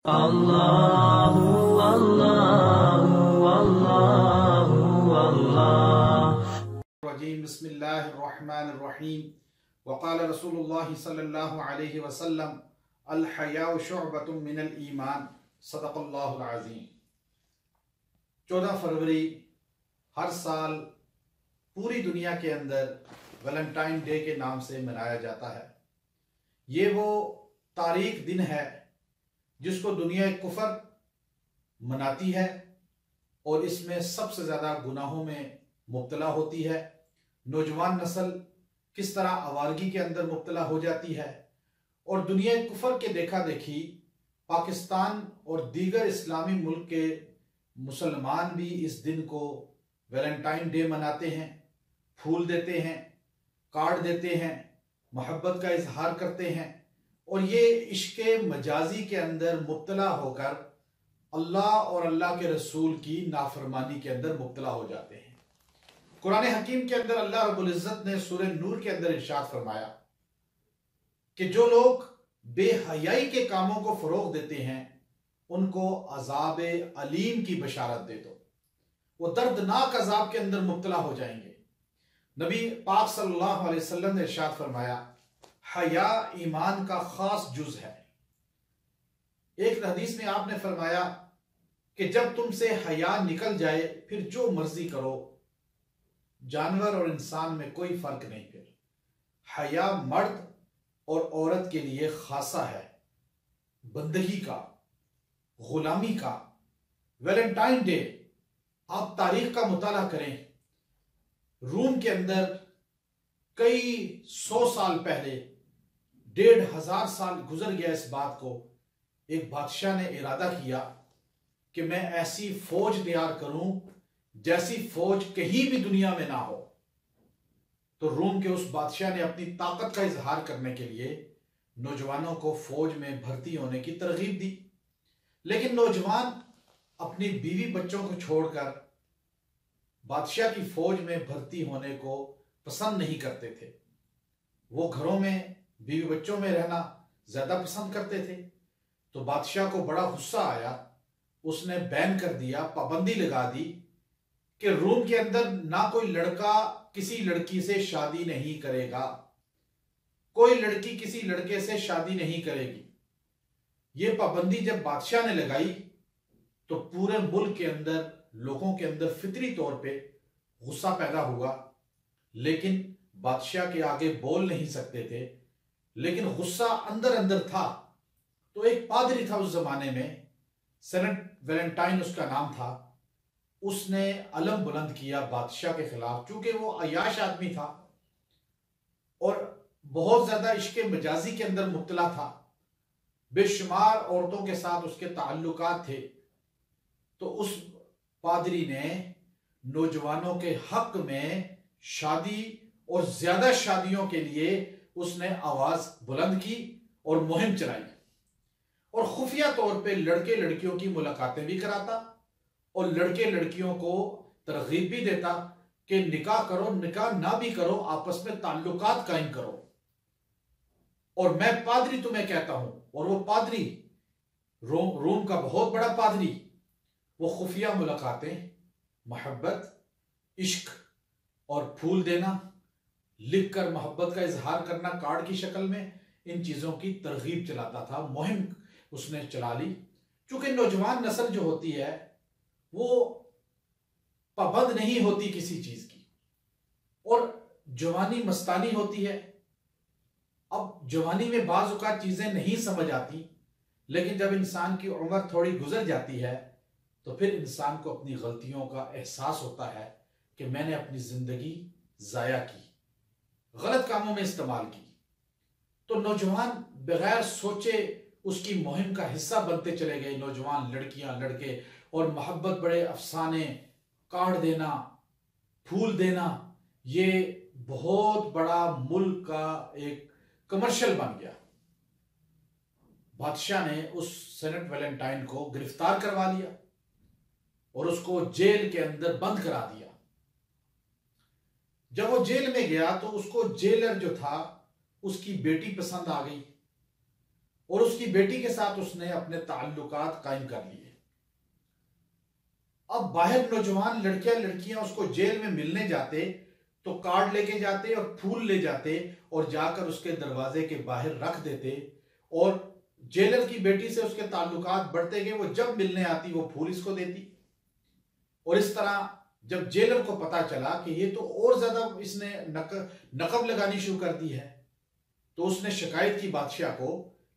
اللہ اللہ اللہ اللہ الرجیم بسم اللہ الرحمن الرحیم وقال رسول اللہ صلی اللہ علیہ وسلم الحیاء شعبۃ من الایمان صدق اللہ العظیم۔ 14 فروری ہر سال پوری دنیا کے اندر ویلنٹائن ڈے کے نام سے منایا جاتا ہے۔ یہ وہ تاریخ دن ہے جس کو دنیا کفر مناتی ہے اور اس میں سب سے زیادہ گناہوں میں مبتلا ہوتی ہے۔ نوجوان نسل کس طرح آوارگی کے اندر مبتلا ہو جاتی ہے اور دنیا کفر کے دیکھا دیکھی پاکستان اور دیگر اسلامی ملک کے مسلمان بھی اس دن کو ویلنٹائن ڈے مناتے ہیں، پھول دیتے ہیں، کارڈ دیتے ہیں، محبت کا اظہار کرتے ہیں اور یہ عشق مجازی کے اندر مبتلا ہو کر اللہ اور اللہ کے رسول کی نافرمانی کے اندر مبتلا ہو جاتے ہیں۔ قرآن حکیم کے اندر اللہ رب العزت نے سورہ نور کے اندر ارشاد فرمایا کہ جو لوگ بے حیائی کے کاموں کو فروغ دیتے ہیں ان کو عذاب علیم کی بشارت دے دو، وہ دردناک عذاب کے اندر مبتلا ہو جائیں گے۔ نبی پاک صلی اللہ علیہ وسلم نے ارشاد فرمایا حیا ایمان کا خاص جز ہے۔ ایک حدیث میں آپ نے فرمایا کہ جب تم سے حیا نکل جائے پھر جو مرضی کرو، جانور اور انسان میں کوئی فرق نہیں۔ پھر حیا مرد اور عورت کے لیے خاصہ ہے، بندگی کا، غلامی کا۔ ویلنٹائن ڈے آپ تاریخ کا مطالعہ کریں، روم کے اندر کئی 100 سال پہلے 1500 سال گزر گیا اس بات کو، ایک بادشاہ نے ارادہ کیا کہ میں ایسی فوج تیار کروں جیسی فوج کہیں بھی دنیا میں نہ ہو۔ تو روم کے اس بادشاہ نے اپنی طاقت کا اظہار کرنے کے لیے نوجوانوں کو فوج میں بھرتی ہونے کی ترغیب دی، لیکن نوجوان اپنی بیوی بچوں کو چھوڑ کر بادشاہ کی فوج میں بھرتی ہونے کو پسند نہیں کرتے تھے۔ وہ گھروں میں بیوی بچوں میں رہنا زیادہ پسند کرتے تھے۔ تو بادشاہ کو بڑا غصہ آیا، اس نے بین کر دیا، پابندی لگا دی کہ روم کے اندر نہ کوئی لڑکا کسی لڑکی سے شادی نہیں کرے گا، کوئی لڑکی کسی لڑکے سے شادی نہیں کرے گی۔ یہ پابندی جب بادشاہ نے لگائی تو پورے ملک کے اندر لوگوں کے اندر فطری طور پہ غصہ پیدا ہوا، لیکن بادشاہ کے آگے بول نہیں سکتے تھے، لیکن غصہ اندر اندر تھا۔ تو ایک پادری تھا اس زمانے میں، سینٹ ویلنٹائن اس کا نام تھا، اس نے علم بلند کیا بادشاہ کے خلاف، چونکہ وہ عیاش آدمی تھا اور بہت زیادہ عشق مجازی کے اندر مبتلا تھا، بے شمار عورتوں کے ساتھ اس کے تعلقات تھے۔ تو اس پادری نے نوجوانوں کے حق میں شادی اور زیادہ شادیوں کے لیے اس نے آواز بلند کی اور مہم چلائی اور خفیہ طور پہ لڑکے لڑکیوں کی ملاقاتیں بھی کراتا اور لڑکے لڑکیوں کو ترغیب بھی دیتا کہ نکاح کرو، نکاح نہ بھی کرو، آپس میں تعلقات قائم کرو، اور میں پادری تمہیں کہتا ہوں۔ اور وہ پادری روم کا بہت بڑا پادری، وہ خفیہ ملاقاتیں، محبت، عشق اور پھول دینا، لکھ کر محبت کا اظہار کرنا کارڈ کی شکل میں، ان چیزوں کی ترغیب چلاتا تھا، مہم اس نے چلا لی۔ چونکہ نوجوان نسل جو ہوتی ہے وہ پابند نہیں ہوتی کسی چیز کی، اور جوانی مستانی ہوتی ہے۔ اب جوانی میں بعض اوقات چیزیں نہیں سمجھ آتی، لیکن جب انسان کی عمر تھوڑی گزر جاتی ہے تو پھر انسان کو اپنی غلطیوں کا احساس ہوتا ہے کہ میں نے اپنی زندگی ضائع کی، غلط کاموں میں استعمال کی۔ تو نوجوان بغیر سوچے اس کی مہم کا حصہ بنتے چلے گئے، نوجوان لڑکیاں لڑکے، اور محبت بڑے افسانے، کارڈ دینا، پھول دینا، یہ بہت بڑا ملک کا ایک کمرشل بن گیا۔ بادشاہ نے اس سینٹ ویلنٹائن کو گرفتار کروا لیا اور اس کو جیل کے اندر بند کرا دیا۔ جب وہ جیل میں گیا تو اس کو جیلر جو تھا اس کی بیٹی پسند آ گئی، اور اس کی بیٹی کے ساتھ اس نے اپنے تعلقات قائم کر لیے۔ اب باہر نوجوان لڑکیاں اس کو جیل میں ملنے جاتے تو کارڈ لے کے جاتے اور پھول لے جاتے اور جا کر اس کے دروازے کے باہر رکھ دیتے، اور جیلر کی بیٹی سے اس کے تعلقات بڑھتے گئے، وہ جب ملنے آتی وہ پھول اس کو دیتی، اور اس طرح جب جیلر کو پتا چلا کہ یہ تو اور زیادہ اس نے نقب لگانی شروع کر دی ہے، تو اس نے شکایت کی بادشاہ کو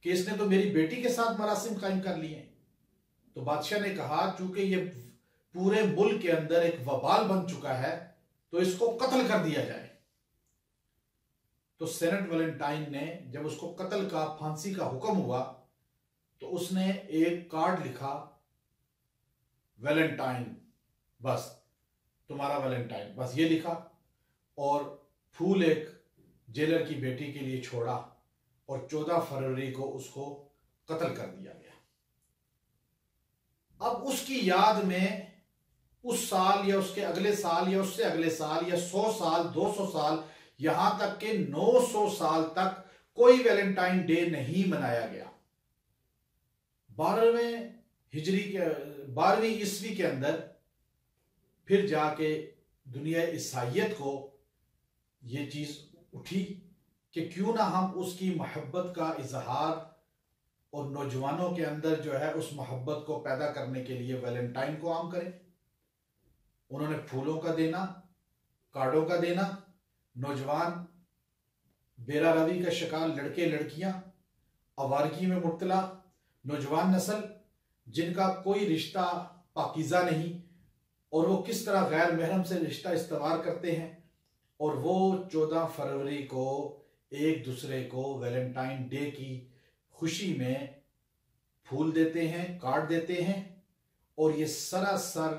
کہ اس نے تو میری بیٹی کے ساتھ مراسم قائم کر لیے ہیں۔ تو بادشاہ نے کہا چونکہ یہ پورے ملک کے اندر ایک وبال بن چکا ہے تو اس کو قتل کر دیا جائے۔ تو سینٹ ویلنٹائن نے جب اس کو قتل کا پھانسی کا حکم ہوا تو اس نے ایک کارڈ لکھا، ویلنٹائن، بس تمہارا ویلنٹائن، بس یہ لکھا، اور پھول ایک جیلر کی بیٹی کے لیے چھوڑا، اور 14 فروری کو اس کو قتل کر دیا گیا۔ اب اس کی یاد میں اس سال یا اس کے اگلے سال یا اس سے اگلے سال یا 100 سال 200 سال یہاں تک کہ 900 سال تک کوئی ویلنٹائن ڈے نہیں منایا گیا۔ 12ویں عیسوی کے اندر پھر جا کے دنیا عیسائیت کو یہ چیز اٹھی کہ کیوں نہ ہم اس کی محبت کا اظہار اور نوجوانوں کے اندر جو ہے اس محبت کو پیدا کرنے کے لیے ویلنٹائن کو عام کریں۔ انہوں نے پھولوں کا دینا، کارڈوں کا دینا، نوجوان بیرا روی کا شکار لڑکے لڑکیاں، آوارگی میں مبتلا نوجوان نسل جن کا کوئی رشتہ پاکیزہ نہیں، اور وہ کس طرح غیر محرم سے رشتہ استوار کرتے ہیں، اور وہ 14 فروری کو ایک دوسرے کو ویلنٹائن ڈے کی خوشی میں پھول دیتے ہیں، کارڈ دیتے ہیں، اور یہ سراسر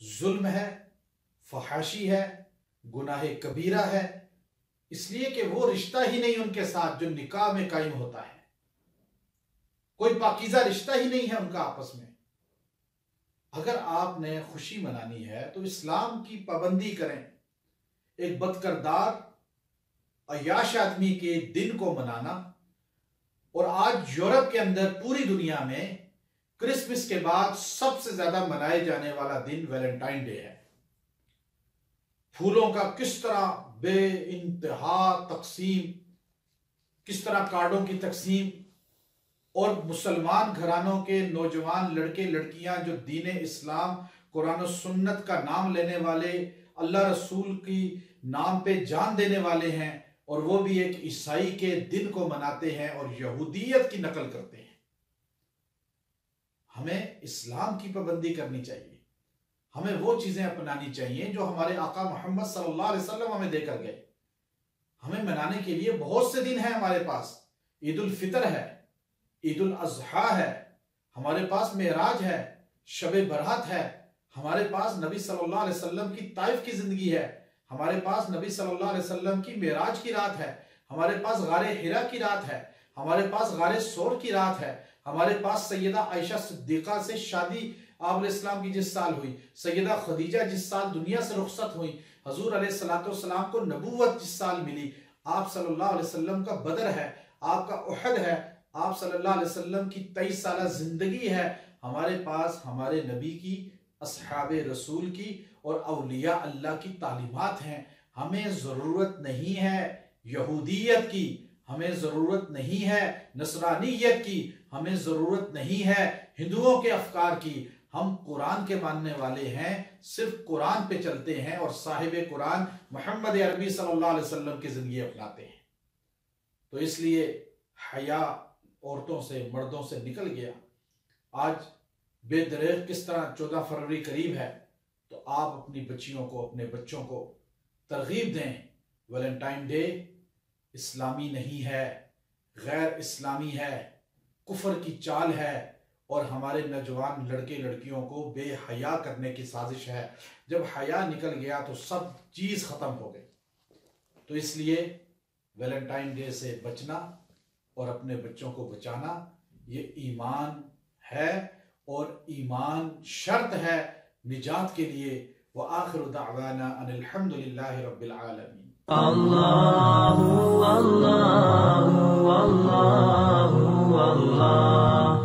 ظلم ہے، فحاشی ہے، گناہ کبیرہ ہے، اس لیے کہ وہ رشتہ ہی نہیں ان کے ساتھ جو نکاح میں قائم ہوتا ہے، کوئی پاکیزہ رشتہ ہی نہیں ہے ان کا آپس میں۔ اگر آپ نے خوشی منانی ہے تو اسلام کی پابندی کریں۔ ایک بدکردار عیاش آدمی کے دن کو منانا، اور آج یورپ کے اندر پوری دنیا میں کرسمس کے بعد سب سے زیادہ منائے جانے والا دن ویلنٹائن ڈے ہے۔ پھولوں کا کس طرح بے انتہا تقسیم، کس طرح کارڈوں کی تقسیم، اور مسلمان گھرانوں کے نوجوان لڑکے لڑکیاں جو دین اسلام قرآن و سنت کا نام لینے والے، اللہ رسول کی نام پہ جان دینے والے ہیں، اور وہ بھی ایک عیسائی کے دن کو مناتے ہیں اور یہودیت کی نقل کرتے ہیں۔ ہمیں اسلام کی پابندی کرنی چاہیے، ہمیں وہ چیزیں اپنانی چاہیے جو ہمارے آقا محمد صلی اللہ علیہ وسلم ہمیں دے کر گئے۔ ہمیں منانے کے لیے بہت سے دن ہیں ہمارے پاس، عید الفطر ہے، عید الاضحیٰ ہے، ہمارے پاس معراج ہے، شب برات ہے، ہمارے پاس نبی صلی اللہ علیہ وسلم کی طائف کی زندگی ہے، ہمارے پاس نبی صلی اللہ علیہ وسلم کی معراج کی رات ہے، ہمارے پاس غار حرا کی رات ہے، ہمارے پاس غار ثور کی رات ہے، ہمارے پاس سیدہ عائشہ صدیقہ سے شادی آپ علیہ السلام کی جس سال ہوئی، سیدہ خدیجہ جس سال دنیا سے رخصت ہوئی، حضور علیہ السلام کو نبوت جس سال ملی، آپ صلی اللہ علیہ وسلم کا بدر ہے، آپ کا احد ہے، آپ صلی اللہ علیہ وسلم کی 23 سالہ زندگی ہے، ہمارے پاس ہمارے نبی کی، اصحاب رسول کی اور اولیاء اللہ کی تعلیمات ہیں۔ ہمیں ضرورت نہیں ہے یہودیت کی، ہمیں ضرورت نہیں ہے نصرانیت کی، ہمیں ضرورت نہیں ہے ہندوؤں کے افکار کی۔ ہم قرآن کے ماننے والے ہیں، صرف قرآن پہ چلتے ہیں اور صاحب قرآن محمد عربی صلی اللہ علیہ وسلم کی زندگی اپناتے ہیں۔ تو اس لیے حیا عورتوں سے مردوں سے نکل گیا۔ آج بے دریغ کس طرح 14 فروری قریب ہے، تو آپ اپنی بچیوں کو، اپنے بچوں کو ترغیب دیں۔ ویلنٹائن ڈے اسلامی نہیں ہے، غیر اسلامی ہے، کفر کی چال ہے، اور ہمارے نوجوان لڑکے لڑکیوں کو بے حیا کرنے کی سازش ہے۔ جب حیا نکل گیا تو سب چیز ختم ہو گئی۔ تو اس لیے ویلنٹائن ڈے سے بچنا اور اپنے بچوں کو بچانا یہ ایمان ہے، اور ایمان شرط ہے نجات کے لیے۔ وآخر دعوانا ان الحمد للہ رب العالمین۔ Allahu Allahu Allahu Allah